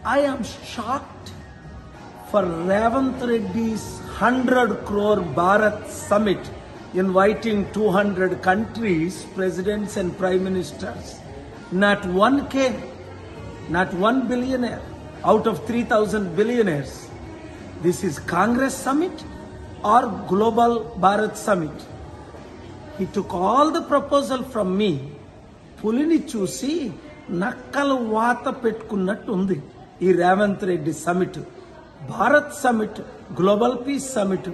I am shocked for Revanth Reddy's 100 crore Bharat Summit inviting 200 countries, presidents and prime ministers. Not one came, not one billionaire out of 3,000 billionaires. This is Congress Summit or Global Bharat Summit. He took all the proposal from me. పులిని చూసి నక్కలు వాత పెట్టుకున్నట్టు ఉంది ఈ Revanth Reddy summit. Bharat summit, global peace summit.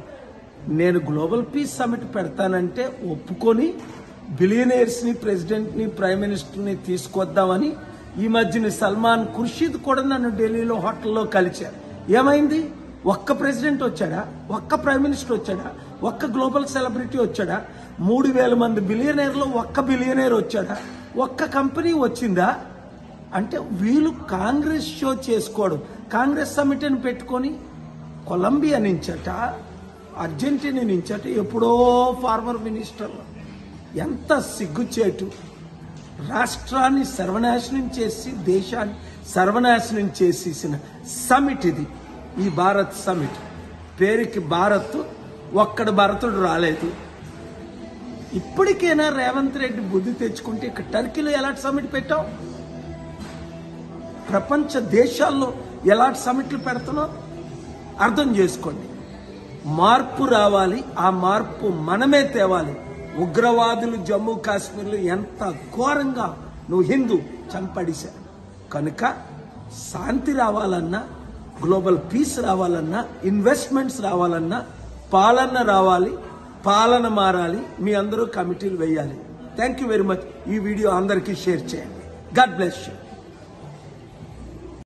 నేను global peace summit పెడతానంటే ఒప్పుకొని బిలియనీర్స్ని, ప్రెసిడెంట్ని, prime మినిస్టర్ని తీసుకొద్దామని ఈ మధ్యన సల్మాన్ ఖుర్షీద్ కూడా నన్ను ఢిల్లీలో హోటల్లో కలిశారు. ఏమైంది? ఒక్క ప్రెసిడెంట్ వచ్చాడా? ఒక్క ప్రైమ్ మినిస్టర్ వచ్చాడా? ఒక్క గ్లోబల్ సెలబ్రిటీ వచ్చాడా? 3,000 మంది బిలియనీర్లో ఒక్క బిలియనీర్ వచ్చాడా? ఒక్క కంపెనీ వచ్చిందా? అంటే వీళ్ళు కాంగ్రెస్ షో చేసుకోవడం. కాంగ్రెస్ సమిట్ అని పెట్టుకొని కొలంబియా నుంచట, అర్జెంటీనా నుంచట ఎప్పుడో ఫార్మర్ మినిస్టర్. ఎంత సిగ్గుచేటు! రాష్ట్రాన్ని సర్వనాశనం చేసి దేశాన్ని సర్వనాశనం చేసేసిన సమిట్ ఇది, ఈ భారత్ సమిట్. పేరుకి భారత్, ఒక్కడు భరతుడు రాలేదు. ఇప్పటికైనా రేవంత్ రెడ్డి బుద్ధి తెచ్చుకుంటే ఇక్కడ టర్కీలో ఎలాంటి సమిట్ పెట్టావు? ప్రపంచ దేశాల్లో ఎలాంటి సమిట్లు పెడుతున్నావు? అర్థం చేసుకోండి. మార్పు రావాలి. ఆ మార్పు మనమే తేవాలి. ఉగ్రవాదులు జమ్మూ కాశ్మీర్లో ఎంత ఘోరంగా నువ్వు హిందూ చంపడిశారు. కనుక శాంతి రావాలన్నా, గ్లోబల్ పీస్ రావాలన్నా, ఇన్వెస్ట్మెంట్స్ రావాలన్నా పాలన రావాలి, పాలన మారాలి. మీ అందరూ కమిటీలు వేయాలి. Thank you very much. ఈ వీడియో అందరికీ షేర్ చేయండి. God bless you.